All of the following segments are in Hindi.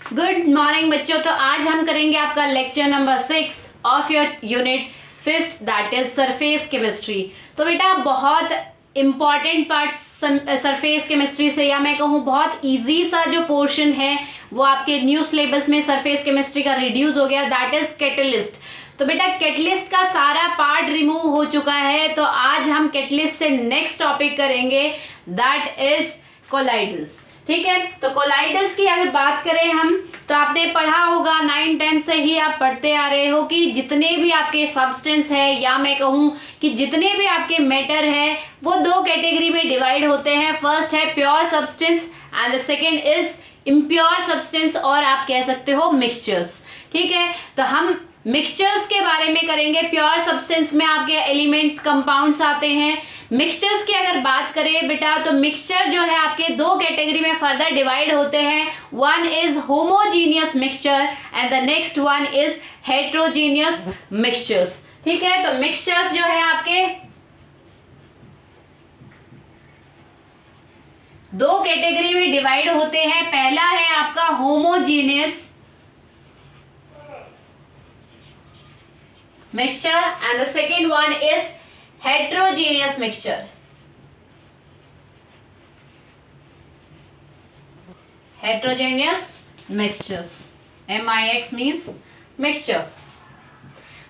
गुड मॉर्निंग बच्चों। तो आज हम करेंगे आपका lecture number 6 of your unit 5th that is surface chemistry. तो बेटा बहुत इंपॉर्टेंट पार्ट सरफेस केमिस्ट्री से, या मैं कहूँ बहुत इजी सा जो पोर्शन है वो आपके न्यू सिलेबस में सरफेस केमिस्ट्री का रिड्यूस हो गया, दैट इज कैटलिस्ट। तो बेटा कैटलिस्ट का सारा पार्ट रिमूव हो चुका है, तो आज हम कैटलिस्ट से नेक्स्ट टॉपिक करेंगे दैट इज कोलाइडल्स। ठीक है, तो कोलाइडल्स की अगर बात करें हम, तो आपने पढ़ा होगा 9-10 से ही आप पढ़ते आ रहे हो कि जितने भी आपके सब्सटेंस है, या मैं कहूँ कि जितने भी आपके मैटर है, वो दो कैटेगरी में डिवाइड होते हैं। फर्स्ट है pure substance and the second is impure substance, और आप कह सकते हो मिक्सचर्स। ठीक है, तो हम मिक्सचर्स के बारे में करेंगे। प्योर सब्सटेंस में आपके एलिमेंट्स कंपाउंड्स आते हैं। मिक्सचर्स की अगर बात करें बेटा, तो मिक्सचर जो है आपके दो कैटेगरी में फर्दर डिवाइड होते हैं। One is homogeneous mixture and the next one is heterogeneous mixtures. ठीक है, तो मिक्सचर्स जो है आपके दो कैटेगरी में डिवाइड होते हैं। पहला है आपका homogeneous mixture and the second one is heterogeneous mixture. Heterogeneous mixtures, MIX means mixture.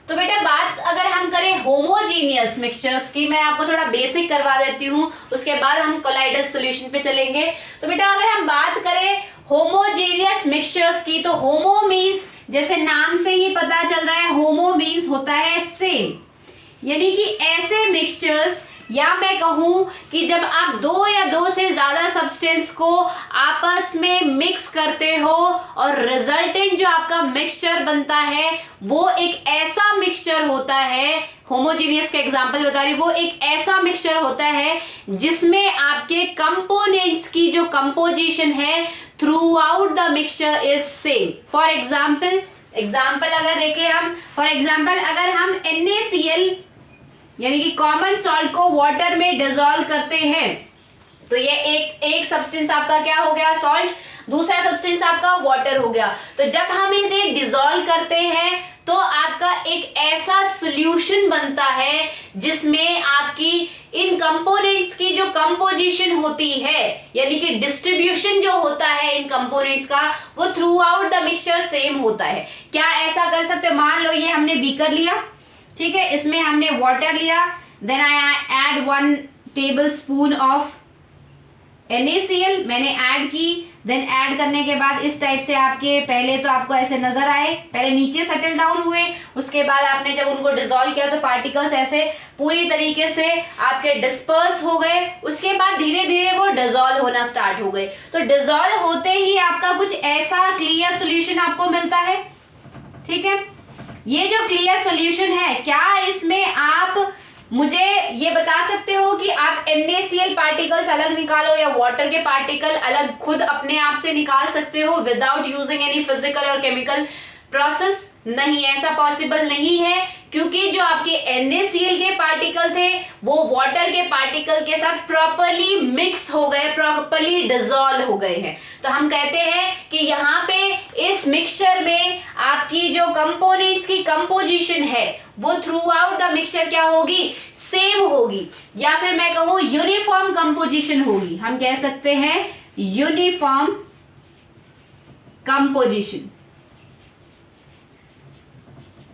तो बेटा बात अगर हम करें होमोजीनियस मिक्सचर्स की, मैं आपको थोड़ा बेसिक करवा देती हूँ, उसके बाद हम कोलाइडल सॉल्यूशन पे चलेंगे। तो बेटा अगर हम बात करें होमोजीनियस मिक्सचर्स की, तो होमो मीन्स जैसे नाम से ही पता चल रहा है, होमो मीन्स होता है सेम, यानी कि ऐसे मिक्सचर्स, या मैं कहूं कि जब आप दो या दो से ज्यादा सब्सटेंस को आपस में मिक्स करते हो और रिजल्टेंट जो आपका मिक्सचर बनता है वो एक ऐसा मिक्सचर होता है। होमोजीनियस का एग्जांपल बता रही हूं, वो एक ऐसा मिक्सचर होता है जिसमें आपके कंपोनेंट्स की जो कंपोजिशन है through out the mixture is same. For example अगर देखें हम, फॉर एग्जाम्पल अगर हम NaCl यानी कि कॉमन सॉल्ट को वाटर में डिसॉल्व करते हैं, तो ये एक सब्सटेंस आपका क्या हो गया, सॉल्ट, दूसरा सब्सटेंस आपका वाटर हो गया। तो जब हम इन्हें डिसॉल्व करते हैं तो आपका एक ऐसा सॉल्यूशन बनता है जिसमें आपकी इन कंपोनेंट्स की जो कंपोजिशन होती है, यानी कि डिस्ट्रीब्यूशन जो होता है इन कंपोनेंट्स का, वो through out the mixture same होता है। क्या ऐसा कर सकते हो, मान लो ये हमने बीकर लिया, ठीक है, इसमें हमने वाटर लिया, then I add 1 tablespoon of NaCl मैंने ऐड की। देन ऐड करने के बाद इस टाइप से आपके पहले तो आपको ऐसे नजर आए, पहले नीचे सेटल डाउन हुए, उसके बाद आपने जब उनको डिसॉल्व किया तो पार्टिकल्स ऐसे पूरी तरीके से आपके डिस्पर्स हो गए। उसके बाद धीरे धीरे वो डिसॉल्व होना स्टार्ट हो गए। तो डिसॉल्व होते ही आपका कुछ ऐसा क्लियर सोल्यूशन आपको मिलता है। ठीक है, ये जो क्लियर सॉल्यूशन है, क्या इसमें आप मुझे ये बता सकते हो कि आप NaCl पार्टिकल्स अलग निकालो या वाटर के पार्टिकल अलग खुद अपने आप से निकाल सकते हो विदाउट यूजिंग एनी फिजिकल और केमिकल प्रोसेस? नहीं, ऐसा पॉसिबल नहीं है, क्योंकि जो आपके NaCl के पार्टिकल थे वो वाटर के पार्टिकल के साथ प्रॉपरली मिक्स हो गए, प्रॉपरली डिसॉल्व हो गए हैं। तो हम कहते हैं कि यहाँ पे इस मिक्सचर में आपकी जो कंपोनेंट्स की कंपोजिशन है वो थ्रू आउट द मिक्सचर क्या होगी, सेम होगी, या फिर मैं कहूँ यूनिफॉर्म कंपोजिशन होगी। हम कह सकते हैं यूनिफॉर्म कंपोजिशन।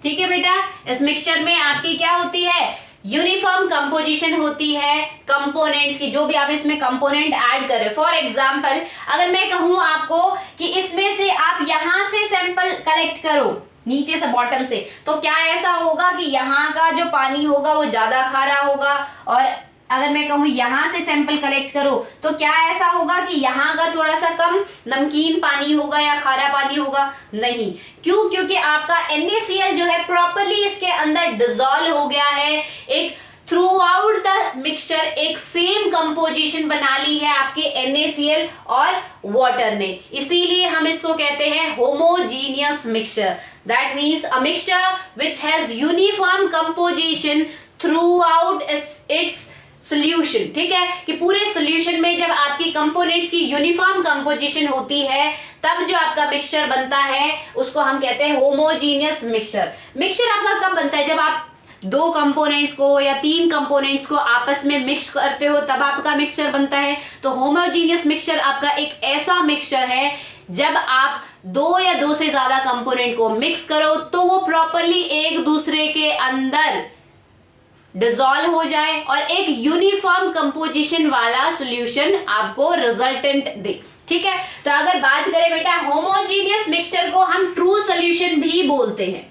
ठीक है बेटा, इस मिक्सचर में आपकी क्या होती है, यूनिफॉर्म कंपोजिशन होती है कंपोनेंट्स की, जो भी आप इसमें कंपोनेंट ऐड करें। फॉर एग्जांपल अगर मैं कहूं आपको कि इसमें से आप यहां से सैंपल कलेक्ट करो, नीचे से बॉटम से, तो क्या ऐसा होगा कि यहाँ का जो पानी होगा वो ज्यादा खारा होगा, और अगर मैं कहूँ यहाँ से सैंपल कलेक्ट करो तो क्या ऐसा होगा कि यहाँ का थोड़ा सा कम नमकीन पानी होगा या खारा पानी होगा? नहीं। क्यों? क्योंकि आपका NaCl जो है प्रॉपरली इसके अंदर डिसॉल्व हो गया है, एक थ्रू आउट द मिक्सचर एक सेम कंपोजिशन बना ली है आपके NaCl और वाटर ने, इसीलिए हम इसको कहते हैं homogeneous mixture. That means a mixture which has uniform composition through out its solution, ठीक है, कि पूरे सोल्यूशन में जब आपकी कंपोनेंट्स की यूनिफॉर्म कंपोजिशन होती है तब जो आपका मिक्सचर बनता है उसको हम कहते हैं होमोजीनियस मिक्सचर। मिक्सचर आपका कब बनता है? जब आप दो कंपोनेंट्स को या तीन कंपोनेंट्स को आपस में मिक्स करते हो तब आपका मिक्सचर बनता है। तो होमोजीनियस मिक्सचर आपका एक ऐसा मिक्सचर है जब आप दो या दो से ज्यादा कंपोनेंट को मिक्स करो तो वो प्रॉपरली एक दूसरे के अंदर डिसॉल्व हो जाए और एक यूनिफॉर्म कंपोजिशन वाला सॉल्यूशन आपको रिजल्टेंट दे, ठीक है। तो अगर बात करें बेटा होमोजीनियस मिक्सचर को हम ट्रू सॉल्यूशन भी बोलते हैं,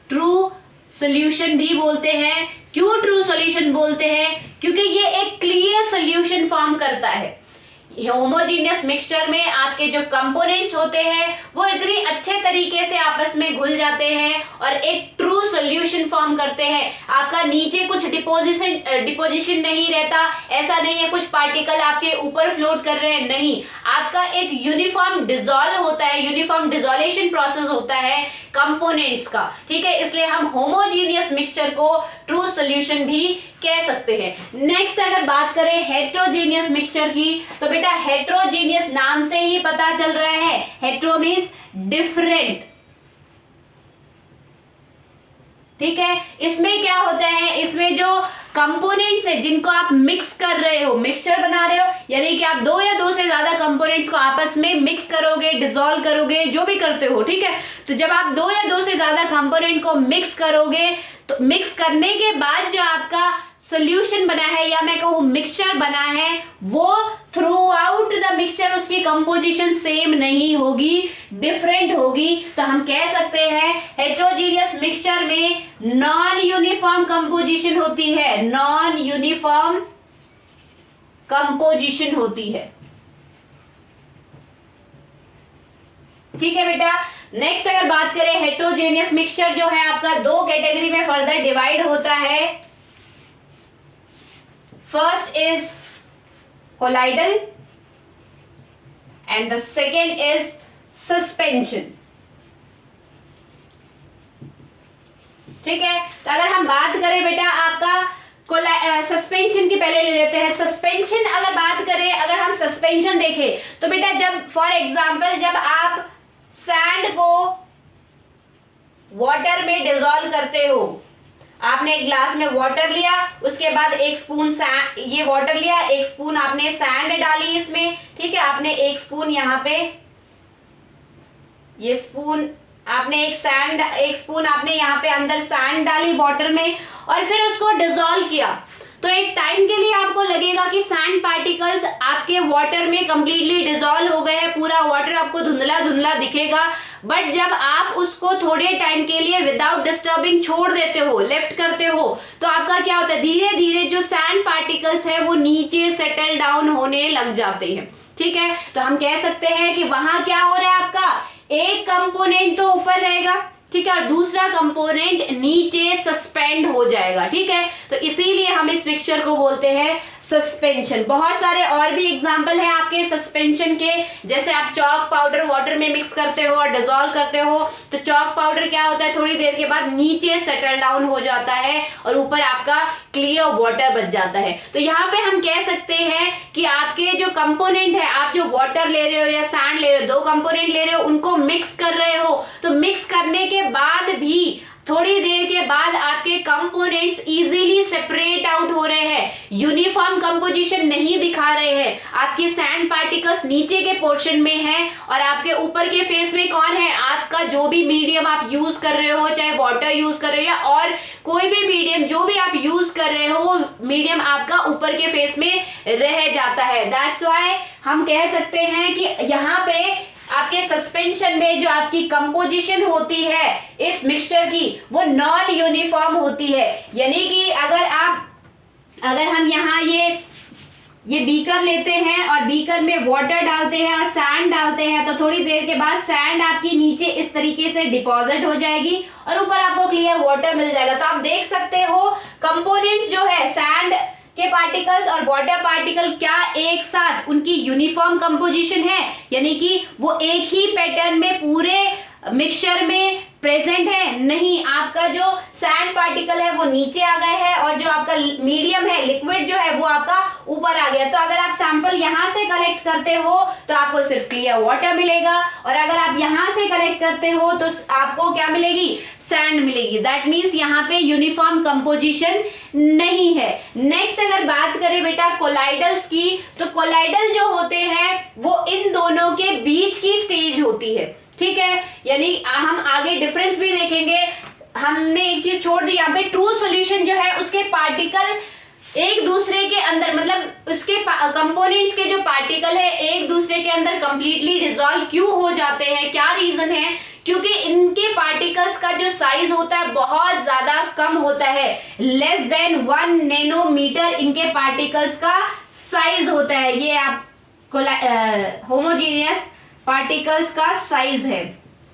ट्रू सॉल्यूशन भी बोलते हैं। क्यों ट्रू सॉल्यूशन बोलते हैं? क्योंकि ये एक क्लियर सॉल्यूशन फॉर्म करता है। होमोजीनियस मिक्सचर में आपके जो कंपोनेंट्स होते हैं वो इतनी अच्छे तरीके से आपस में घुल जाते हैं और एक ट्रू सॉल्यूशन फॉर्म करते हैं। आपका नीचे कुछ डिपोजिशन नहीं रहता, ऐसा नहीं है कुछ पार्टिकल आपके ऊपर फ्लोट कर रहे हैं, नहीं, आपका एक यूनिफॉर्म डिसॉल्व होता है, यूनिफॉर्म डिसोलेशन प्रोसेस होता है कंपोनेंट्स का, ठीक है। इसलिए हम होमोजीनियस मिक्सचर को ट्रू सॉल्यूशन भी कह सकते हैं। नेक्स्ट अगर बात करें हेट्रोजीनियस मिक्सचर की, तो बेटा हेट्रोजीनियस नाम से ही पता चल रहा है, हेट्रो मींस डिफरेंट, ठीक है। इसमें क्या होता है, इसमें जो कंपोनेंट्स है जिनको आप मिक्स कर रहे हो, मिक्सचर बना रहे हो, यानी कि आप दो या दो से ज्यादा कंपोनेंट्स को आपस में मिक्स करोगे, डिसॉल्व करोगे, जो भी करते हो, ठीक है। तो जब आप दो या दो से ज्यादा कंपोनेंट को मिक्स करोगे तो मिक्स करने के बाद जो आपका सोल्यूशन बना है या मैं कहूँ मिक्सचर बना है वो थ्रू आउट द मिक्सचर उसकी कंपोजिशन सेम नहीं होगी, डिफरेंट होगी। तो हम कह सकते हैं हेट्रोजीनियस मिक्सचर में नॉन यूनिफॉर्म कंपोजिशन होती है, नॉन यूनिफॉर्म कंपोजिशन होती है, ठीक है बेटा। नेक्स्ट अगर बात करें हेट्रोजेनियस मिक्सचर जो है आपका दो कैटेगरी में फर्दर डिवाइड होता है। First is colloidal and the second is suspension, ठीक है। तो अगर हम बात करें बेटा आपका सस्पेंशन की पहले ले लेते हैं। सस्पेंशन अगर बात करें, अगर हम सस्पेंशन देखें तो बेटा जब फॉर एग्जांपल जब आप सैंड को वाटर में डिसॉल्व करते हो, आपने एक ग्लास में वाटर लिया, उसके बाद एक स्पून ये वाटर लिया, एक स्पून आपने सैंड डाली इसमें, ठीक है। आपने एक स्पून यहाँ पे ये स्पून आपने एक स्पून आपने यहाँ पे अंदर सैंड डाली वाटर में और फिर उसको डिसॉल्व किया। तो एक टाइम के लिए आपको लगेगा कि सैंड पार्टिकल्स आपके वाटर में कंप्लीटली डिसॉल्व हो गए हैं, पूरा वाटर आपको धुंधला धुंधला दिखेगा। बट जब आप उसको थोड़े टाइम के लिए विदाउट डिस्टर्बिंग छोड़ देते हो, लेफ्ट करते हो, तो आपका क्या होता है, धीरे धीरे जो सैंड पार्टिकल्स है वो नीचे सेटल डाउन होने लग जाते हैं, ठीक है। तो हम कह सकते हैं कि वहां क्या हो रहा है, आपका एक कंपोनेंट तो ऊपर रहेगा, ठीक है, और दूसरा कंपोनेंट नीचे सस्पेंड हो जाएगा, ठीक है। तो इसीलिए हम इस मिक्सचर को बोलते हैं सस्पेंशन। बहुत सारे और भी एग्जाम्पल हैं आपके सस्पेंशन के, जैसे आप चॉक पाउडर वाटर में मिक्स करते हो और डिसॉल्व करते हो, तो चॉक पाउडर क्या होता है, थोड़ी देर के बाद नीचे सेटल डाउन हो जाता है और ऊपर आपका क्लियर वाटर बच जाता है। तो यहाँ पे हम कह सकते हैं कि आपके जो कंपोनेंट है, आप जो वाटर ले रहे हो या सैंड ले रहे हो, दो कंपोनेंट ले रहे हो, उनको मिक्स कर रहे हो, तो मिक्स करने के बाद भी थोड़ी देर के बाद आपके कंपोनेंट्स इजीली सेपरेट आउट हो रहे हैं, यूनिफॉर्म कंपोजिशन नहीं दिखा रहे हैं। आपके सैंड पार्टिकल्स नीचे के पोर्शन में है और आपके ऊपर के फेस में कौन है, आपका जो भी मीडियम आप यूज कर रहे हो, चाहे वाटर यूज कर रहे हो या और कोई भी मीडियम जो भी आप यूज कर रहे हो, वो मीडियम आपका ऊपर के फेस में रह जाता है। दैट्स व्हाई हम कह सकते हैं कि यहाँ पे आपके सस्पेंशन में जो आपकी कंपोजिशन होती है इस मिक्सचर की वो नॉन यूनिफॉर्म होती है। यानी कि अगर हम यहाँ ये बीकर लेते हैं और बीकर में वाटर डालते हैं और सैंड डालते हैं, तो थोड़ी देर के बाद सैंड आपकी नीचे इस तरीके से डिपॉजिट हो जाएगी और ऊपर आपको क्लियर वाटर मिल जाएगा। तो आप देख सकते हो कंपोनेंट जो है सैंड के पार्टिकल्स और वाटर पार्टिकल क्या एक साथ उनकी यूनिफॉर्म कंपोजिशन है, यानी कि वो एक ही पैटर्न में पूरे मिक्सचर में प्रेजेंट है? नहीं, आपका जो सैंड पार्टिकल है वो नीचे आ गए हैं और जो आपका मीडियम है, लिक्विड जो है वो आपका ऊपर आ गया। तो अगर आप सैंपल यहां से कलेक्ट करते हो तो आपको सिर्फ क्लियर वाटर मिलेगा, और अगर आप यहां से कलेक्ट करते हो तो आपको क्या मिलेगी? सैंड मिलेगी। दैट मीन्स यहाँ पे यूनिफॉर्म कंपोजिशन नहीं है। नेक्स्ट अगर बात करें बेटा कोलाइडल्स की, तो कोलाइडल जो होते हैं वो इन दोनों के बीच की स्टेज होती है, ठीक है। यानी हम आगे डिफरेंस भी देखेंगे। हमने एक चीज छोड़ दी यहाँ पे, ट्रू सॉल्यूशन जो है उसके पार्टिकल एक दूसरे के अंदर, मतलब उसके कंपोनेंट्स के जो पार्टिकल है एक दूसरे के अंदर कंप्लीटली डिसॉल्व क्यों हो जाते हैं? क्या रीजन है? क्योंकि इनके पार्टिकल्स का जो साइज होता है बहुत ज्यादा कम होता है, लेस देन 1 नैनोमीटर इनके पार्टिकल्स का साइज होता है। ये आप होमोजीनियस पार्टिकल्स का साइज है,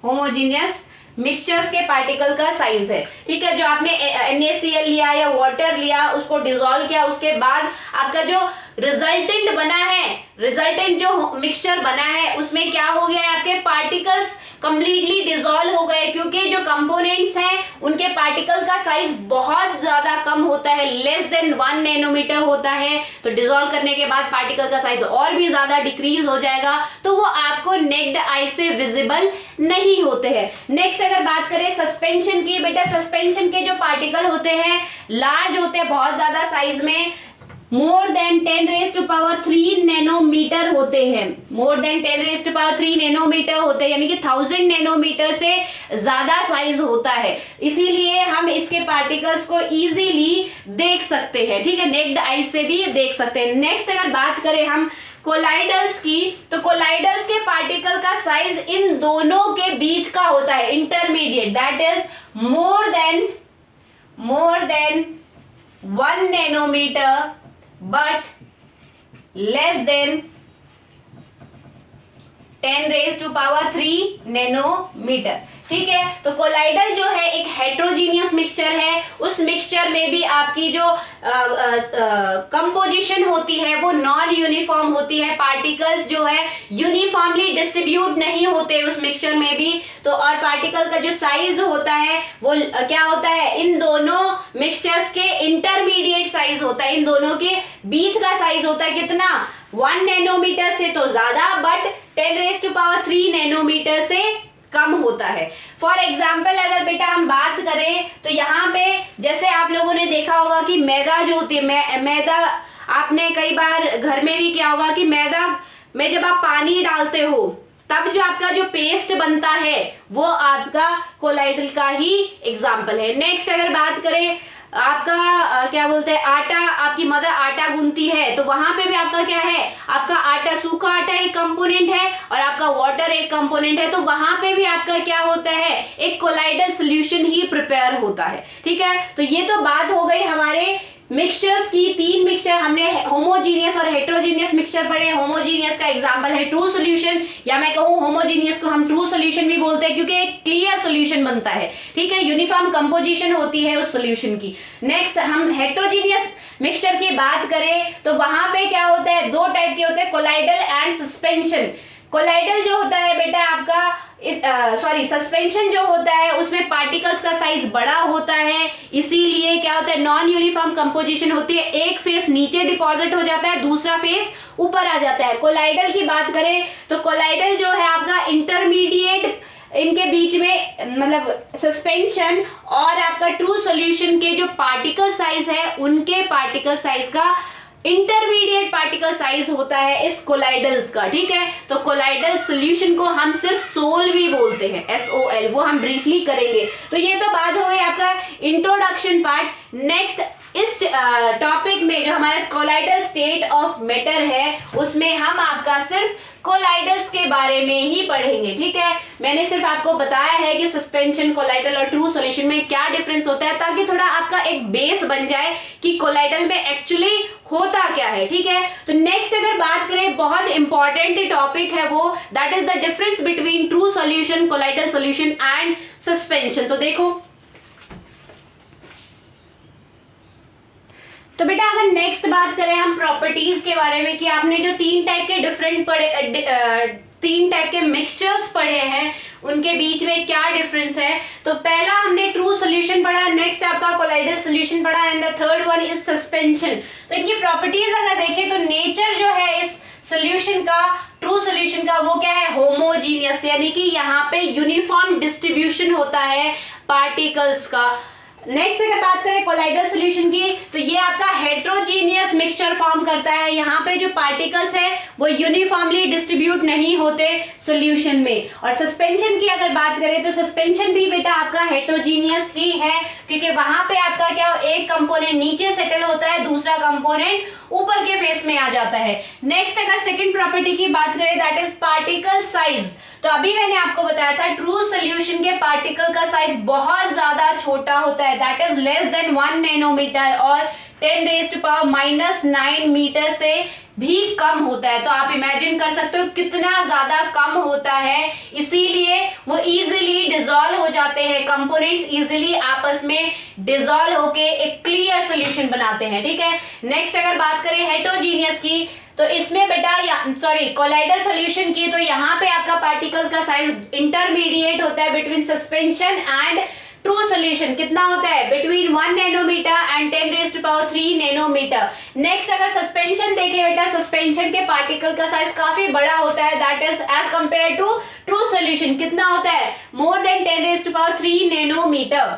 होमोजीनियस मिक्सचर्स के पार्टिकल का साइज है, ठीक है। जो आपने NaCl लिया या वाटर लिया, उसको डिसॉल्व किया, उसके बाद आपका जो रिजल्टेंट बना है, रिजल्टेंट जो मिक्सचर बना है उसमें क्या हो गया है? आपके पार्टिकल्स कंप्लीटली डिसॉल्व हो गए, क्योंकि जो कंपोनेंट्स हैं उनके पार्टिकल का साइज बहुत ज्यादा कम होता है, लेस देन 1 नैनोमीटर होता है। तो डिसॉल्व करने के बाद पार्टिकल का साइज और भी ज्यादा डिक्रीज हो जाएगा, तो वो आपको नेक्ड आई से विजिबल नहीं होते हैं। नेक्स्ट अगर बात करें सस्पेंशन की, बेटा सस्पेंशन के जो पार्टिकल होते हैं लार्ज होते हैं, बहुत ज्यादा साइज में, मोर देन 10⁻³ नैनोमीटर होते हैं, मोर देन 10⁻³ नैनोमीटर होते हैं, यानी कि 1000 नैनोमीटर से ज्यादा साइज होता है। इसीलिए हम इसके पार्टिकल्स को इजीली देख सकते हैं, ठीक है, नेक्ड आई से भी देख सकते हैं। नेक्स्ट अगर बात करें हम कोलाइडल्स की, तो कोलाइडल्स के पार्टिकल का साइज इन दोनों के बीच का होता है, intermediate, that is more than 1 nanometre but less than 10⁻³ nanometre, ठीक है। तो कोलाइडल जो है एक हेट्रोजीनियस मिक्सचर है, उस मिक्सचर में भी आपकी जो कंपोजिशन होती है वो नॉन यूनिफॉर्म होती है, पार्टिकल्स जो है यूनिफॉर्मली डिस्ट्रीब्यूट नहीं होते उस मिक्सचर में भी। तो और पार्टिकल का जो साइज होता है वो क्या होता है? इन दोनों मिक्सचर्स के इंटरमीडिएट साइज होता है, इन दोनों के बीच का साइज होता है कितना? 1 नैनोमीटर से तो ज्यादा, बट 10⁻³ नैनोमीटर से कम होता है। फॉर एग्जाम्पल अगर बेटा हम बात करें तो यहाँ पे जैसे आप लोगों ने देखा होगा कि मैदा जो होती है, मैदा आपने कई बार घर में भी किया होगा कि मैदा में जब आप पानी डालते हो तब जो आपका जो पेस्ट बनता है वो आपका कोलाइडल का ही एग्जाम्पल है। नेक्स्ट अगर बात करें आपका क्या बोलते हैं, आटा, आपकी मदर आटा गूंथती है तो वहां पे भी आपका क्या है? आपका आटा, सूखा आटा एक कंपोनेंट है और आपका वाटर एक कंपोनेंट है, तो वहां पे भी आपका क्या होता है? एक कोलाइडल सॉल्यूशन ही प्रिपेयर होता है, ठीक है। तो ये तो बात हो गई हमारे मिक्सचर्स की। 3 मिक्सचर हमने होमोजीनियस और हेट्रोजीनियस मिक्सचर पढ़े। होमोजीनियस का एग्जांपल है ट्रू सॉल्यूशन, या मैं कहूँ होमोजीनियस को हम ट्रू सॉल्यूशन भी बोलते हैं, क्योंकि एक क्लियर सॉल्यूशन बनता है, ठीक है, यूनिफॉर्म कंपोजिशन होती है उस सॉल्यूशन की। नेक्स्ट हम हेट्रोजीनियस मिक्सचर की बात करें तो वहां पे क्या होता है? 2 टाइप के होते हैं, कोलाइडल एंड सस्पेंशन। कोलाइडल जो होता है बेटा आपका सस्पेंशन जो होता है उसमें पार्टिकल्स का साइज बड़ा होता है, इसीलिए क्या होता है? नॉन यूनिफॉर्म कंपोजिशन होती है, एक फेस नीचे डिपॉजिट हो जाता है, दूसरा फेस ऊपर आ जाता है। कोलाइडल की बात करें तो कोलाइडल जो है आपका इंटरमीडिएट, इनके बीच में मतलब सस्पेंशन और आपका ट्रू सॉल्यूशन के जो पार्टिकल साइज है उनके पार्टिकल साइज का इंटरमीडिएट पार्टिकल साइज होता है इस कोलाइडल्स का, ठीक है। तो कोलाइडल सॉल्यूशन को हम सिर्फ सोल भी बोलते हैं, SOL, वो हम ब्रीफली करेंगे। तो ये तो बात हो गई आपका इंट्रोडक्शन पार्ट। नेक्स्ट इस टॉपिक में जो हमारा कोलाइडल स्टेट ऑफ मैटर है उसमें हम आपका सिर्फ कोलाइडल्स के बारे में ही पढ़ेंगे, ठीक है। मैंने सिर्फ आपको बताया है कि सस्पेंशन, कोलाइडल और ट्रू सॉल्यूशन में क्या डिफरेंस होता है, ताकि थोड़ा आपका एक बेस बन जाए कि कोलाइडल में एक्चुअली होता क्या है, ठीक है। तो नेक्स्ट अगर बात करें, बहुत इंपॉर्टेंट टॉपिक है वो, that is the difference between true solution, colloidal solution and suspension. तो देखो तो बेटा अगर नेक्स्ट बात करें हम प्रॉपर्टीज के बारे में कि आपने जो तीन टाइप के तीन टाइप के मिक्सचर्स पढ़े हैं उनके बीच में क्या डिफरेंस है। तो पहला हमने ट्रू सॉल्यूशन पढ़ा, नेक्स्ट आपका कोलाइडल सॉल्यूशन पढ़ा and the third one is suspension. तो इनकी प्रॉपर्टीज अगर देखें तो नेचर जो है इस सॉल्यूशन का, ट्रू सॉल्यूशन का, वो क्या है, होमोजीनियस, यानी कि यहाँ पे यूनिफॉर्म डिस्ट्रीब्यूशन होता है पार्टिकल्स का। नेक्स्ट अगर बात करें कोलाइडल सॉल्यूशन की तो ये आपका हेट्रोजीनियस मिक्सचर फॉर्म करता है, यहाँ पे जो पार्टिकल्स है वो यूनिफॉर्मली डिस्ट्रीब्यूट नहीं होते सॉल्यूशन में। और सस्पेंशन की अगर बात करें तो सस्पेंशन भी बेटा आपका हेट्रोजीनियस ही है, क्योंकि वहां पे आपका क्या, एक कंपोनेंट नीचे सेटल होता है, दूसरा कंपोनेंट ऊपर के फेस में आ जाता है। नेक्स्ट अगर सेकंड प्रॉपर्टी की बात करें दैट इज पार्टिकल साइज। तो अभी मैंने आपको बताया था ट्रू सॉल्यूशन के पार्टिकल का साइज बहुत ज्यादा छोटा होता है, that is less than 1 nanometre और 10⁻⁹ मीटर से भी कम होता है। तो आप इमेजिन कर सकते हो कितना ज्यादा कम होता है, इसीलिए वो इजीली डिसॉल्व हो जाते हैं, कंपोनेंट्स इजीली आपस में डिसॉल्व होके एक क्लियर सॉल्यूशन बनाते हैं। ठीक है, नेक्स्ट अगर बात करें हेट्रोजीनियस की तो इसमें बेटा कोलाइडल सॉल्यूशन की तो यहाँ पे आपका पार्टिकल का साइज इंटरमीडिएट होता है between suspension and true solution. कितना होता है, between 1 nanometre and 10⁻³ nanometre. Next अगर सस्पेंशन देखें बेटा, सस्पेंशन के पार्टिकल का साइज काफी बड़ा होता है, that is as compare to true solution. कितना होता है, more than 10⁻³ nanometre.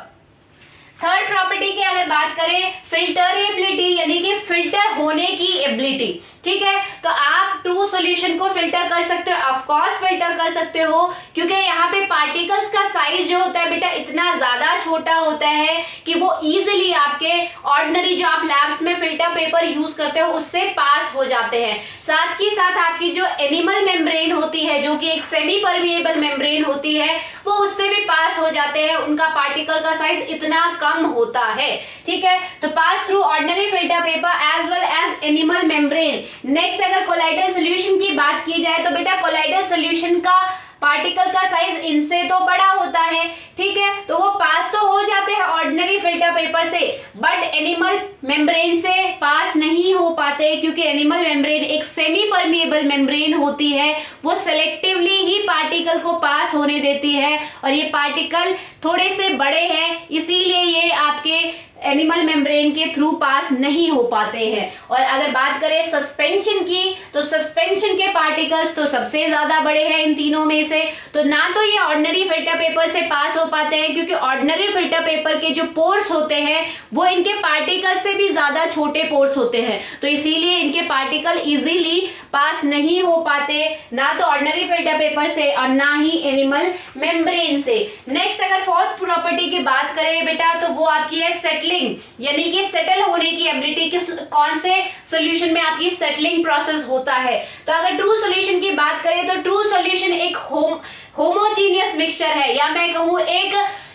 Third property की अगर बात करें फिल्टरेबिलिटी, यानी कि फिल्टर होने की एबिलिटी। ठीक है, तो आप ट्रू सॉल्यूशन को फिल्टर कर सकते हो, ऑफ कोर्स फिल्टर कर सकते हो, क्योंकि यहाँ पे पार्टिकल्स का साइज जो होता है बेटा इतना ज्यादा छोटा होता है कि वो इजीली आपके ऑर्डिनरी जो आप लैब्स में फिल्टर पेपर यूज करते हो उससे पास हो जाते हैं। साथ ही साथ आपकी जो एनिमल मेम्ब्रेन होती है, जो कि एक सेमी परमिएबल मेम्ब्रेन होती है, वो उससे भी पास हो जाते हैं, उनका पार्टिकल का साइज इतना कम होता है। ठीक है, तो pass through ordinary filter paper as well as animal membrane. Next अगर कोलाइडल सॉल्यूशन की बात की जाए तो बेटा कोलाइडल सॉल्यूशन का पार्टिकल का साइज इनसे तो बड़ा होता है। ठीक है, तो वो पास तो हो जाते हैं ऑर्डिनरी फिल्टर पेपर से, बट एनिमल मेम्ब्रेन से पास नहीं हो पाते, क्योंकि एनिमल मेम्ब्रेन एक सेमी परमिएबल मेम्ब्रेन होती है, वो सेलेक्टिवली ही पार्टिकल को पास होने देती है, और ये पार्टिकल थोड़े से बड़े हैं, इसीलिए ये आपके एनिमल मेम्ब्रेन के थ्रू पास नहीं हो पाते हैं। और अगर बात करें सस्पेंशन की तो सस्पेंशन के पार्टिकल्स तो सबसे ज्यादा बड़े हैं इन तीनों में से, तो ना तो ये ऑर्डिनरी फिल्टर पेपर से पास हो पाते हैं, क्योंकि ऑर्डिनरी फिल्टर पेपर के जो पोर्स होते हैं वो इनके पार्टिकल से भी ज्यादा छोटे पोर्स होते हैं, तो इसीलिए इनके पार्टिकल इजीली पास नहीं हो पाते, ना तो ऑर्डिनरी फिल्टर पेपर से और ना ही एनिमल मेम्ब्रेन से। नेक्स्ट अगर फोर्थ प्रॉपर्टी की बात करें बेटा तो वो आपकी है सेटलिंग, यानी कि सेटल होने की एबिलिटी, कि कौन से सॉल्यूशन में आपकी सेटलिंग प्रोसेस होता है। तो अगर ट्रू सॉल्यूशन की बात करें तो ट्रू सॉल्यूशन एक होमोजीनियस मिक्सचर है, या मैं कहूँ एक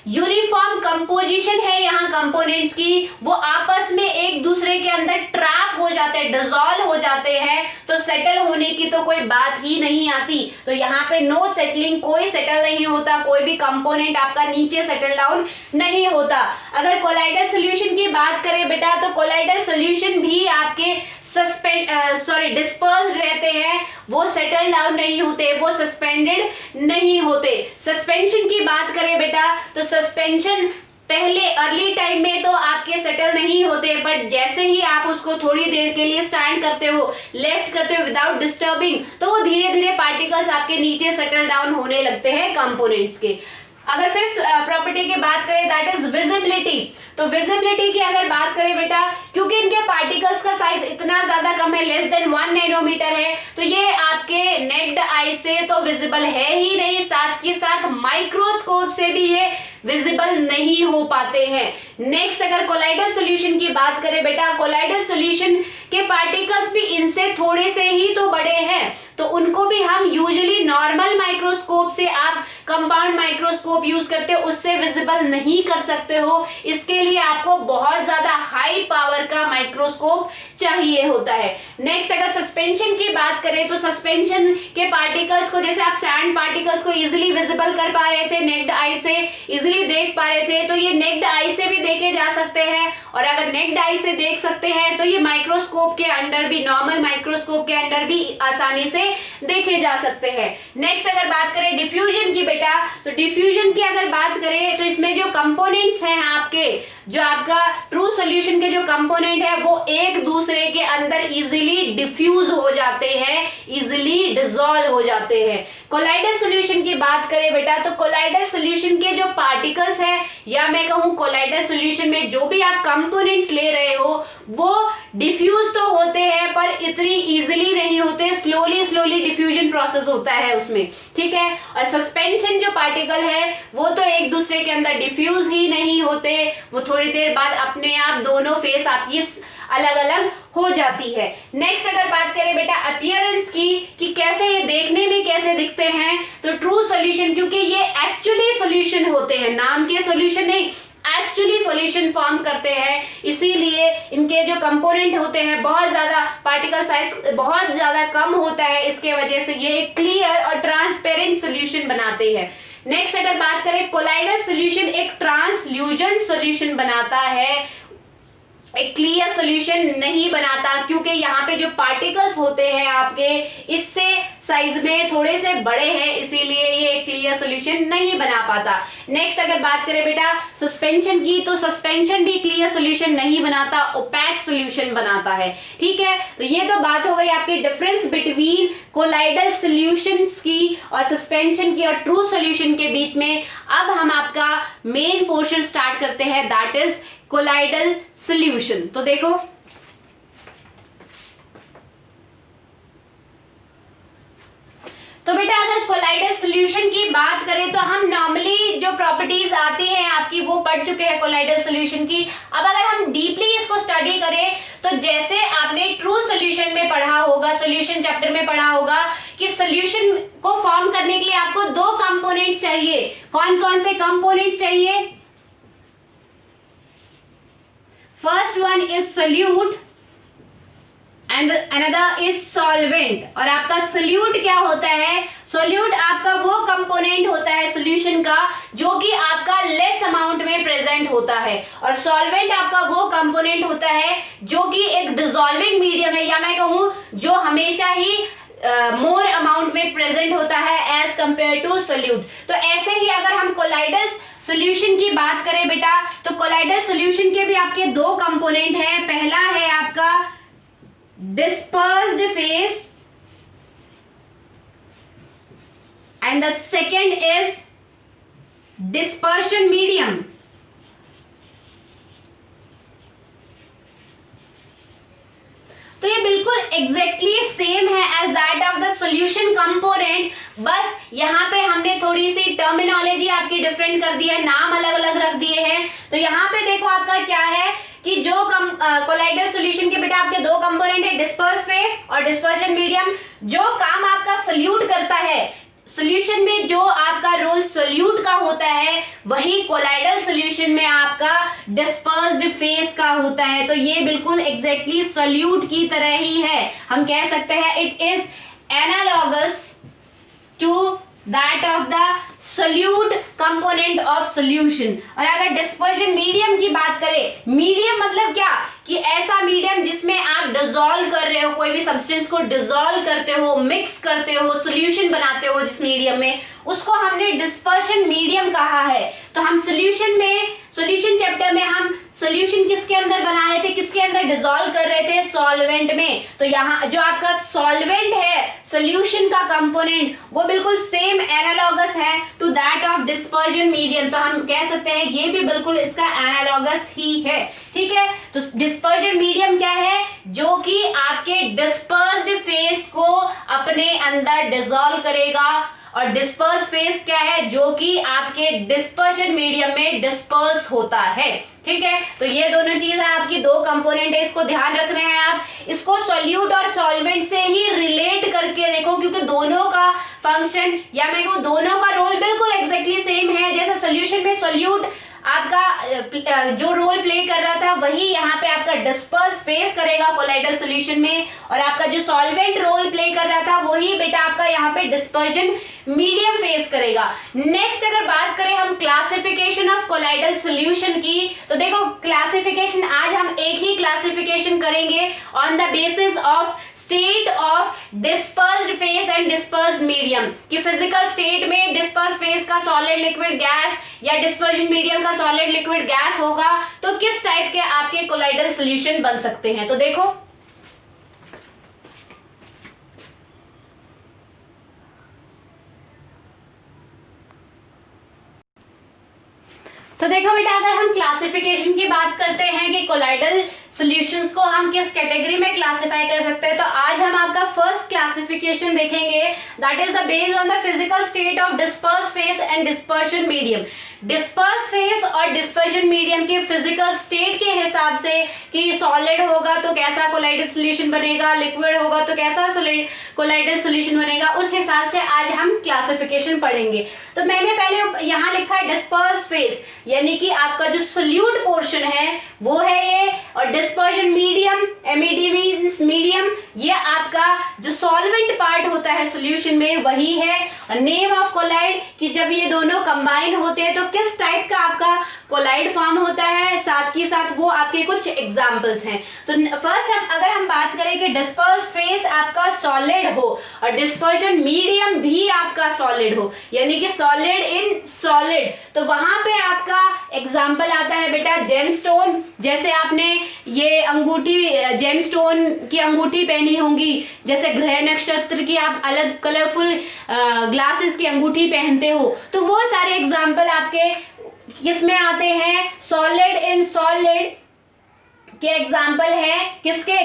यूनिफॉर्म कंपोजिशन है यहाँ कंपोनेंट्स की, वो आपस में एक दूसरे के अंदर ट्रैप हो जाते हैं, डिसॉल्व हो जाते हैं, तो सेटल होने की तो कोई बात ही नहीं आती। तो यहाँ पे नो सेटलिंग, कोई सेटल नहीं होता, कोई भी कंपोनेंट आपका नीचे सेटल डाउन नहीं होता। अगर कोलाइडल सॉल्यूशन की बात करें बेटा तो कोलाइडल सॉल्यूशन भी आपके डिस्पर्स्ड रहते हैं, वो सेटल डाउन नहीं होते, वो सस्पेंडेड नहीं होते। सस्पेंशन की बात करें बेटा तो सस्पेंशन पहले अर्ली टाइम में तो आपके सेटल नहीं होते, बट जैसे ही आप उसको थोड़ी देर के लिए स्टैंड करते हो, लेफ्ट करते हो विदाउट डिस्टर्बिंग, तो वो धीरे धीरे पार्टिकल्स आपके नीचे सेटल डाउन होने लगते हैं कंपोनेंट्स के। अगर फिफ्थ प्रॉपर्टी की बात करें दैट इज विजिबिलिटी, तो विजिबिलिटी की अगर बात करें बेटा, क्योंकि इनके पार्टिकल्स का साइज इतना ज्यादा कम है, लेस देन 1 नैनोमीटर है, तो ये आपके नेक्ड आई से तो विजिबल है ही नहीं, साथ के साथ माइक्रोस्कोप से भी ये विजिबल नहीं हो पाते हैं। नेक्स्ट अगर कोलाइडल सॉल्यूशन की बात करें बेटा, कोलाइडल सॉल्यूशन के पार्टिकल्स भी इनसे थोड़े से ही तो बड़े हैं, तो उनको भी हम यूजुअली नॉर्मल माइक्रोस्कोप से आप कंपाउंड माइक्रोस्कोप यूज करते हो उससे विजिबल नहीं कर सकते हो। इसके लिए आपको बहुत ज्यादा हाई पावर का माइक्रोस्कोप चाहिए होता है। नेक्स्ट अगर सस्पेंशन की बात करें तो सस्पेंशन के पार्टिकल्स को, जैसे आप सैंड पार्टिकल्स को इजिली विजिबल कर पा रहे थे, नेक्ड आई से इजिली देख पा रहे थे, तो ये नेक्ड आई से भी देखे जा सकते हैं। और अगर नेक्ड आई से देख सकते हैं तो ये माइक्रोस्कोप के अंडर भी, नॉर्मल माइक्रोस्कोप के अंडर भी आसानी से देखे जा सकते हैं। नेक्स्ट अगर बात करें डिफ्यूजन की बेटा, तो डिफ्यूजन की अगर बात करें तो इसमें जो कंपोनेंट्स हैं आपके, जो आपका ट्रू सॉल्यूशन के जो कंपोनेंट है वो एक दूसरे के अंदर इजीली डिफ्यूज हो जाते हैं, इजीली डिसॉल्व हो जाते हैं। कोलाइडल सॉल्यूशन की बात करें बेटा, तो कोलाइडल सॉल्यूशन के जो पार्टिकल्स है, या मैं कहूं कोलाइडल सॉल्यूशन में जो भी आप कंपोनेंट्स ले रहे हो वो डिफ्यूज तो होते हैं पर इतनी इजीली नहीं होते, स्लोली डिफ्यूजन प्रोसेस होता है उसमें, ठीक है। और सस्पेंशन जो पार्टिकल है वो तो एक दूसरे के अंदर डिफ्यूज ही नहीं होते, वो थोड़ी देर बाद अपने आप दोनों फेस आपकी अलग अलग हो जाती है। नेक्स्ट अगर बात करें बेटा अपीयरेंस की, कि कैसे ये देखने में कैसे दिखते हैं, तो ट्रू सॉल्यूशन, क्योंकि ये एक्चुअली सॉल्यूशन होते हैं, नाम के सॉल्यूशन नहीं, एक्चुअली सॉल्यूशन फॉर्म करते हैं, इसीलिए इनके जो कंपोनेंट होते हैं बहुत ज्यादा, पार्टिकल साइज बहुत ज्यादा कम होता है, इसके वजह से ये एक क्लियर और ट्रांसपेरेंट सॉल्यूशन बनाते हैं। नेक्स्ट अगर बात करें कोलाइडल सॉल्यूशन एक ट्रांसल्यूजेंट सॉल्यूशन बनाता है, एक क्लियर सॉल्यूशन नहीं बनाता, क्योंकि यहाँ पे जो पार्टिकल्स होते हैं आपके इससे साइज में थोड़े से बड़े हैं, इसीलिए ये क्लियर सॉल्यूशन नहीं बना पाता। नेक्स्ट अगर बात करें बेटा सस्पेंशन की, तो सस्पेंशन भी क्लियर सॉल्यूशन नहीं बनाता, ओपैक सॉल्यूशन बनाता है, ठीक है। तो ये तो बात हो गई आपकी डिफरेंस बिटवीन कोलाइडल सॉल्यूशंस की और सस्पेंशन की और ट्रू सॉल्यूशन के बीच में। अब हम आपका मेन पोर्शन स्टार्ट करते हैं, दैट इज कोलाइडल सॉल्यूशन। तो देखो तो बेटा अगर कोलाइडल सॉल्यूशन की बात करें तो हम नॉर्मली जो प्रॉपर्टीज आती हैं आपकी वो पढ़ चुके हैं कोलाइडल सॉल्यूशन की। अब अगर हम डीपली इसको स्टडी करें तो जैसे आपने ट्रू सॉल्यूशन में पढ़ा होगा, सॉल्यूशन चैप्टर में पढ़ा होगा कि सॉल्यूशन को फॉर्म करने के लिए आपको दो कंपोनेंट चाहिए। कौन कौन से कंपोनेंट चाहिए? First one is solute and another is solvent. और आपका सोल्यूट क्या होता है? सोल्यूट आपका वो कंपोनेंट होता है सोल्यूशन का जो कि आपका लेस अमाउंट में प्रेजेंट होता है, और सॉल्वेंट आपका वो कंपोनेंट होता है जो कि एक डिसॉल्विंग मीडियम है, या मैं कहूं जो हमेशा ही मोर अमाउंट में प्रेजेंट होता है एज कंपेयर टू सोल्यूट। तो ऐसे ही अगर हम कोलाइडल सॉल्यूशन की बात करें बेटा, तो कोलाइडल सॉल्यूशन के भी आपके दो कंपोनेंट हैं। पहला है आपका dispersed phase and the second is dispersion medium. तो ये बिल्कुल एग्जैक्टली सेम है as that of the solution component, बस यहाँ पे हमने थोड़ी सी टर्मिनोलॉजी आपकी डिफरेंट कर दी है, नाम अलग अलग रख दिए हैं। तो यहाँ पे देखो आपका क्या है कि जो कोलाइडल सॉल्यूशन के बेटा आपके दो कंपोनेंट है, डिस्पर्स फेस और डिस्पर्शन मीडियम। जो काम आपका सोल्यूट करता है, सॉल्यूशन में जो आपका रोल सोल्यूट का होता है, वही कोलाइडल सॉल्यूशन में आपका डिस्पर्स्ड फेस का होता है। तो ये बिल्कुल एग्जैक्टली सोल्यूट की तरह ही है, हम कह सकते हैं it is analogous to that of the solute component of solution. और अगर डिस्पर्शन मीडियम की बात करें, मीडियम मतलब क्या कि ऐसा मीडियम जिसमें आप डिसॉल्व कर रहे हो, कोई भी सब्सटेंस को डिसॉल्व करते हो, मिक्स करते हो, सॉल्यूशन बनाते हो जिस मीडियम में, उसको हमने डिस्पर्शन मीडियम कहा है। तो हम सॉल्यूशन में, सॉल्यूशन चैप्टर में हम सॉल्यूशन किसके अंदर बना रहे थे, किसके अंदर डिसॉल्व कर रहे थे? सॉल्वेंट में। तो यहाँ जो आपका सॉल्वेंट है सॉल्यूशन का कंपोनेंट, वो बिल्कुल सेम एनालॉगस है to that of dispersion medium. तो हम कह सकते हैं ये भी बिल्कुल इसका एनालॉगस ही है, ठीक है। तो डिस्पर्शन मीडियम क्या है? जो कि आपके डिस्पर्स्ड फेस को अपने अंदर डिसॉल्व करेगा और डिस्पर्स फेज क्या है, जो कि आपके डिस्पर्शन मीडियम में डिस्पर्स होता है। ठीक है, तो ये दोनों चीज है आपकी, दो कंपोनेंट है, इसको ध्यान रखना है आप। इसको सॉल्यूट और सॉल्वेंट से ही रिलेट करके देखो, क्योंकि दोनों का फंक्शन या मैं कहूँ दोनों का रोल बिल्कुल एग्जैक्टली सेम है। जैसे सोल्यूशन में सोल्यूट आपका जो रोल प्ले कर रहा था वही यहाँ पे आपका डिस्पर्स फेस करेगा कोलाइडल सॉल्यूशन में, और आपका जो सॉल्वेंट रोल प्ले कर रहा था वही बेटा आपका यहाँ पे डिस्पर्जन मीडियम फेस करेगा। नेक्स्ट अगर बात करें हम क्लासिफिकेशन ऑफ कोलाइडल सॉल्यूशन की, तो देखो क्लासिफिकेशन आज हम एक ही क्लासिफिकेशन करेंगे on the basis of state of dispersed phase and dispersed medium, कि फिजिकल स्टेट में डिस्पर्स फेस का सॉलिड लिक्विड गैस या डिस्पर्जन मीडियम का सॉलिड लिक्विड गैस होगा तो किस टाइप के आपके कोलाइडल सॉल्यूशन बन सकते हैं। तो देखो बेटा अगर हम क्लासिफिकेशन की बात करते हैं कि कोलाइडल सॉल्यूशंस को हम किस कैटेगरी में क्लासिफाई कर सकते हैं, तो आज हम आपका फर्स्ट क्लासिफिकेशन देखेंगे, that is the based on the physical state of disperse phase and dispersion medium. Disperse phase और डिस्पर्जन मीडियम के फिजिकल स्टेट के हिसाब से कि सॉलिड होगा तो कैसा कोलाइडल सॉल्यूशन बनेगा, लिक्विड होगा तो कैसा कोलाइडल सॉल्यूशन बनेगा, उस हिसाब से आज हम क्लासिफिकेशन पढ़ेंगे। तो मैंने पहले यहाँ लिखा है डिस्पर्स फेस, यानी कि आपका जो सोल्यूट पोर्शन है वो है ये, और डिस्पर्जन मीडियम मीडियम, ये आपका जो सॉल्वेंट पार्ट होता है सॉल्यूशन में वही है। और नेम ऑफ कोलाइड, कि जब ये दोनों कंबाइन होते हैं तो किस टाइप का आपका कोलाइड फॉर्म होता है, साथ ही साथ वो आपके कुछ एग्जांपल्स हैं। तो फर्स्ट अगर हम बात करें कि डिस्पर्स फेस आपका सॉलिड हो और डिस्पर्जन मीडियम भी आपका सॉलिड हो, यानी कि सॉलिड इन सॉलिड, तो वहां पे आपका एग्जांपल आता है बेटा जेमस्टोन। जैसे आपने ये अंगूठी जेमस्टोन की अंगूठी पहनी होंगी, जैसे ग्रह नक्षत्र की आप अलग कलरफुल ग्लासेस की अंगूठी पहनते हो, तो वो सारे एग्जांपल आपके किसमें आते हैं, सॉलिड इन सॉलिड के एग्जाम्पल है किसके,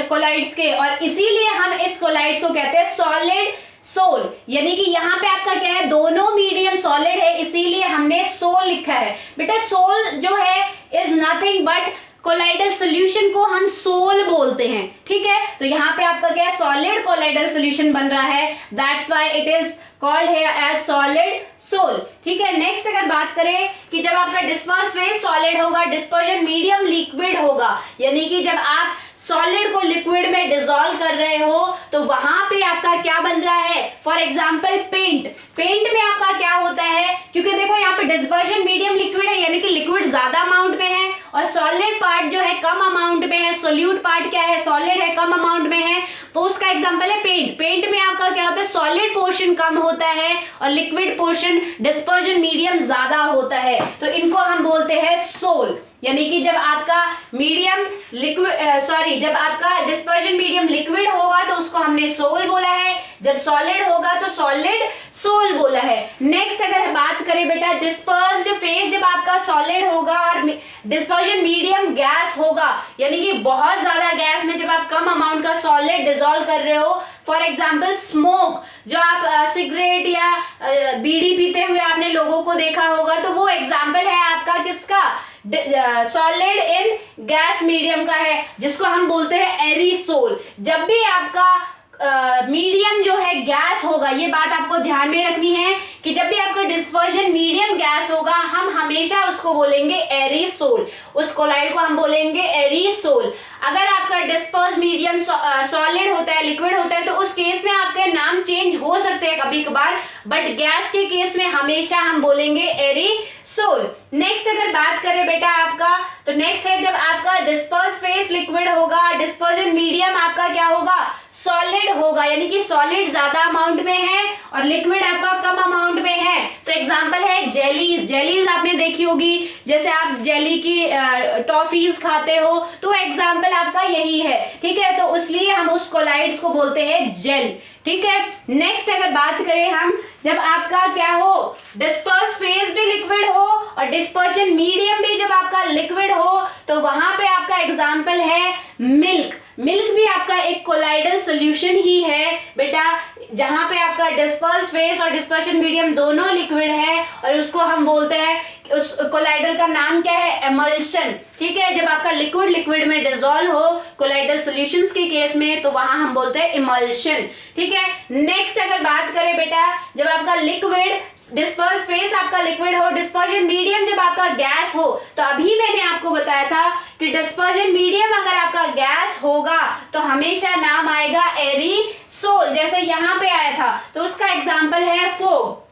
कोलाइड्स के। और इसीलिए हम इस कोलाइड्स को कहते हैं सॉलिड सोल, यानी कि यहाँ पे आपका क्या है, दोनों मीडियम सॉलिड है, इसीलिए हमने सोल लिखा है। बेटा सोल जो है is nothing but, colloidal solution को हम सोल बोलते हैं। ठीक है, तो यहाँ पे आपका क्या है, सॉलिड कोलाइडल सॉल्यूशन बन रहा है, that's why it is called here as solid sol. ठीक है, नेक्स्ट अगर बात करें कि जब आपका डिस्पर्स फेस सॉलिड होगा, डिस्पर्जन मीडियम लिक्विड होगा, यानी कि जब आप सॉलिड को लिक्विड में डिसॉल्व कर रहे हो तो वहां पे आपका क्या बन रहा है, फॉर एग्जांपल पेंट। पेंट में आपका क्या होता है, क्योंकि देखो यहाँ पे डिस्पर्जन मीडियम लिक्विड है, यानी कि लिक्विड ज्यादा अमाउंट में है और सॉलिड पार्ट जो है कम अमाउंट में है, सोल्यूट पार्ट क्या है, सॉलिड है, कम अमाउंट में है, तो उसका एग्जांपल है पेंट। पेंट में आपका क्या होता है, सॉलिड पोर्शन कम होता है और लिक्विड पोर्शन डिस्पर्जन मीडियम ज्यादा होता है, तो इनको हम बोलते हैं सोल। यानी कि जब आपका मीडियम लिक्विड जब आपका डिस्पर्जन मीडियम लिक्विड होगा तो उसको हमने सोल बोला है, जब सॉलिड होगा तो सॉलिड सोल बोला है। नेक्स्ट अगर बात करें बेटा डिस्पर्स्ड फेस, जब आपका सॉलिड होगा और डिस्पर्जन मीडियम गैस होगा, यानी कि बहुत ज्यादा गैस में जब आप कम अमाउंट का सॉलिड डिसॉल्व कर रहे हो, फॉर एग्जाम्पल स्मोक, जो आप सिगरेट या बीड़ी पीते हुए आपने लोगों को देखा होगा, तो वो एग्जाम्पल है आपका किसका, सॉलिड इन गैस मीडियम का है, जिसको हम बोलते हैं एरिसोल। जब भी आपका मीडियम जो है गैस होगा, ये बात आपको ध्यान में रखनी है कि जब भी आपका डिस्पर्जन मीडियम गैस होगा हम हमेशा उसको बोलेंगे एरिसोल, उस कोलाइड को हम बोलेंगे एरिसोल। अगर आपका डिस्पर्स मीडियम सॉलिड होता है, लिक्विड होता है, तो उस केस में आपके नाम चेंज हो सकते हैं कभी कभार, बट गैस के केस में हमेशा हम बोलेंगे एरिसोल। नेक्स्ट अगर बात करें बेटा आपका, तो नेक्स्ट है जब आपका डिस्पर्स फेस लिक्विड होगा, डिस्पर्जन मीडियम आपका क्या होगा, सॉलिड होगा, यानी कि सॉलिड ज्यादा अमाउंट में है और लिक्विड आपका कम अमाउंट में है। तो एग्जांपल है जेलीज। जेलीज आपने देखी होगी, जैसे आप जेली की टॉफीज खाते हो, तो एग्जांपल आपका यही है। ठीक है, तो इसलिए हम उस कोलाइड्स को बोलते हैं जेल। ठीक है, नेक्स्ट अगर बात करें हम, जब आपका क्या हो, डिस्पर्स फेस भी लिक्विड हो और डिस्पर्शन मीडियम भी जब आपका लिक्विड हो, तो वहां पे आपका एग्जांपल है मिल्क। मिल्क भी आपका एक कोलाइडल सोल्यूशन ही है बेटा, जहां पे आपका डिस्पर्स फेस और डिस्पर्शन मीडियम दोनों लिक्विड है, और उसको हम बोलते हैं, उस कोलाइडल का नाम क्या है, एमल्शन। ठीक है, जब आपका लिक्विड लिक्विड में डिसॉल्व हो कोलाइडल सॉल्यूशंस के केस में, तो वहां हम बोलते हैं इमल्शन। ठीक है, नेक्स्ट अगर बात करें बेटा, जब आपका लिक्विड डिस्पर्स फेस आपका लिक्विड हो, डिस्पर्जन मीडियम जब आपका गैस हो, तो अभी मैंने आपको बताया था कि डिस्पर्जन मीडियम अगर आपका गैस होगा तो हमेशा नाम आएगा एरिसोल, जैसे यहाँ पे आया था। तो उसका एग्जाम्पल है फोग।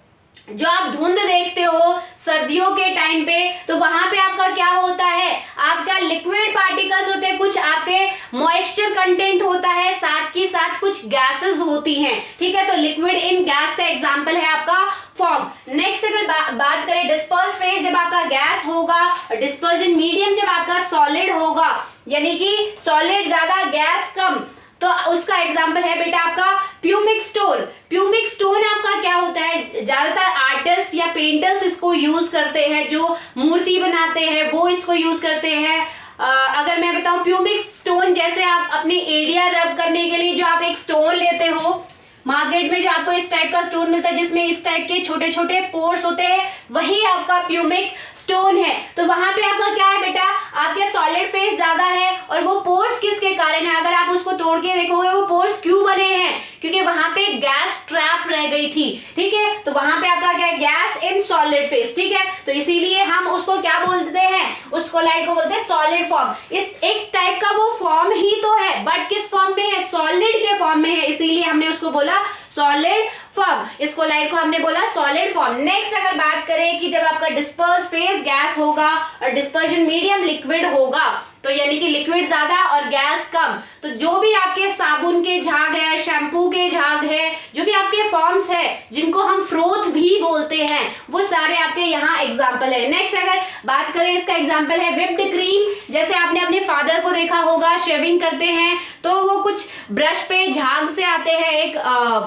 जो आप धुंध देखते हो सर्दियों के टाइम पे, तो वहां पे आपका क्या होता है, आपका लिक्विड पार्टिकल्स होते हैं, कुछ आपके मॉइस्चर कंटेंट होता है, साथ के साथ कुछ गैसेस होती हैं। ठीक है, तो लिक्विड इन गैस का एग्जांपल है आपका फॉग। नेक्स्ट अगर बात करें डिस्पर्स फेस जब आपका गैस होगा, और डिस्पर्जन मीडियम जब आपका सॉलिड होगा, यानी कि सॉलिड ज्यादा गैस कम, तो उसका एग्जांपल है बेटा आपका प्यूमिक स्टोन। प्यूमिक स्टोन आपका क्या होता है, ज्यादातर आर्टिस्ट या पेंटर्स इसको यूज करते हैं, जो मूर्ति बनाते हैं वो इसको यूज करते हैं। अगर मैं बताऊं प्यूमिक स्टोन, जैसे आप अपनी एरिया रब करने के लिए जो आप एक स्टोन लेते हो मार्केट में, जो आपको इस टाइप का स्टोन मिलता है जिसमें इस टाइप के छोटे छोटे पोर्स होते हैं, वही आपका प्यूमिक स्टोन है। तो वहां पे आपका क्या है बेटा, आपके सॉलिड फेस ज्यादा है, और वो पोर्स किसके कारण है, अगर आप उसको तोड़ के देखोगे वो पोर्स क्यों बने हैं, क्योंकि वहां पे गैस ट्रैप रह गई थी। ठीक है, तो वहां पे आपका क्या है, गैस इन सॉलिड फेस। ठीक है, तो इसीलिए हम उसको क्या बोलते हैं, उस कोलाइड को बोलते हैं सॉलिड फॉर्म। इस एक टाइप का वो फॉर्म ही तो है, बट किस फॉर्म में है, सॉलिड के फॉर्म में है, इसीलिए हमने उसको बोला सॉलिड फॉर्म। इस कोलाइड को हमने बोला सॉलिड फॉर्म। नेक्स्ट अगर बात करें कि जब आपका डिस्पर्स फेस गैस होगा और डिस्पर्जन मीडियम लिक्विड होगा, तो यानी कि लिक्विड ज्यादा और गैस कम, तो जो भी आपके साबुन के झाग है, शैम्पू के झाग है, जो भी आपके फॉर्म्स है जिनको हम फ्रोथ भी बोलते हैं, वो सारे आपके यहाँ एग्जाम्पल है। नेक्स्ट अगर बात करें, इसका एग्जाम्पल है व्हिप्ड क्रीम। जैसे आपने अपने फादर को देखा होगा शेविंग करते हैं, तो वो कुछ ब्रश पे झाग से आते हैं एक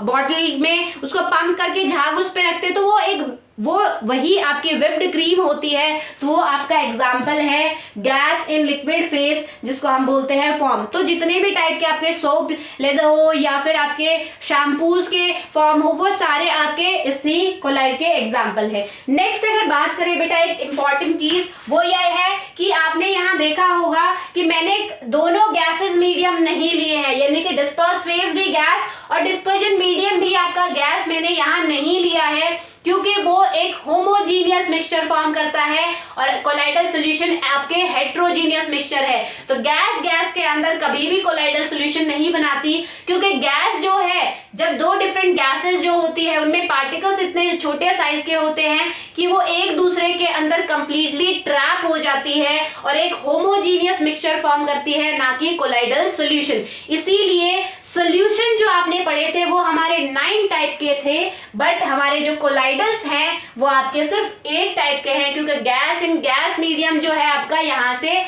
बॉटल में, उसको पंप करके झाग उस पे रखते हैं, तो वो वही आपकी व्हिप्ड क्रीम होती है। तो वो आपका एग्जाम्पल है गैस इन लिक्विड फेस, जिसको हम बोलते हैं फॉर्म। तो जितने भी टाइप के आपके सोप लेदर हो या फिर आपके शैम्पूज के फॉर्म हो, वो सारे आपके इसी कोलाइड के एग्जाम्पल है। नेक्स्ट अगर बात करें बेटा, एक इंपॉर्टेंट चीज वो यह है कि आपने यहाँ देखा होगा कि मैंने दोनों गैसेस मीडियम नहीं लिए हैं, यानी कि डिस्पर्स फेस भी गैस और डिस्पर्जन मीडियम भी आपका गैस मैंने यहाँ नहीं लिया है, क्योंकि वो एक होमोजीनियस मिक्सचर फॉर्म करता है और कोलाइडल सॉल्यूशन आपके हेट्रोजीनियस मिक्सचर है। तो गैस गैस के अंदर कभी भी कोलाइडल सॉल्यूशन नहीं बनाती, क्योंकि गैस जो है, जब दो डिफरेंट गैसेस जो होती है उनमें पार्टिकल्स इतने छोटे साइज के होते हैं कि वो एक दूसरे के अंदर कंप्लीटली ट्रैप हो जाती है और एक होमोजीनियस मिक्सचर फॉर्म करती है, ना कि कोलाइडल सॉल्यूशन। इसीलिए सॉल्यूशन जो आपने पढ़े थे वो हमारे 9 टाइप के थे, बट हमारे जो कोलाइडल्स हैं वो आपके सिर्फ 8 टाइप के हैं, क्योंकि गैस इन गैस मीडियम जो है आपका यहाँ से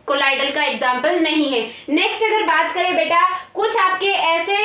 कोलाइडल का एग्जाम्पल नहीं है। नेक्स्ट अगर बात करें बेटा, कुछ आपके ऐसे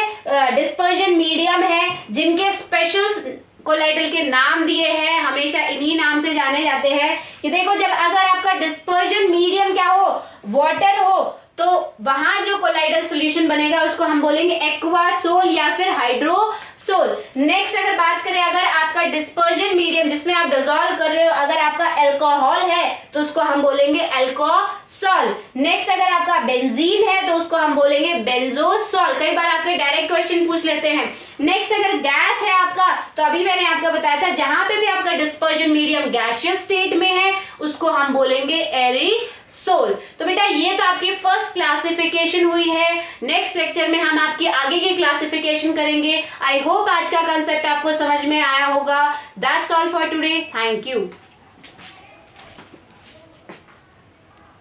डिस्पर्जन मीडियम है जिनके स्पेशल कोलाइडल के नाम दिए हैं, हमेशा इन्हीं नाम से जाने जाते हैं। कि देखो, जब अगर आपका डिस्पर्जन मीडियम क्या हो, वाटर हो, तो वहां जो कोलाइडल सॉल्यूशन बनेगा उसको हम बोलेंगे एक्वासोल या फिर हाइड्रोसोल। नेक्स्ट अगर बात करें, अगर आपका डिस्पर्जन मीडियम जिसमें आप डिसॉल्व कर रहे हो, अगर आपका अल्कोहल है तो उसको हम बोलेंगे अल्कोसॉल। नेक्स्ट अगर आपका बेंजीन है तो उसको हम बोलेंगे बेंजोसॉल। कई बार आपके डायरेक्ट क्वेश्चन पूछ लेते हैं। नेक्स्ट अगर गैस है आपका, तो अभी मैंने आपको बताया था जहां पे भी आपका डिस्पर्जन मीडियम गैसियस स्टेट में है उसको हम बोलेंगे एरिसोल। तो बेटा ये तो आपकी फर्स्ट क्लासिफिकेशन हुई है। नेक्स्ट लेक्चर में हम आपकी आगे की क्लासिफिकेशन करेंगे। आई होप आज का कंसेप्ट आपको समझ में आया होगा। That's all for today. Thank you.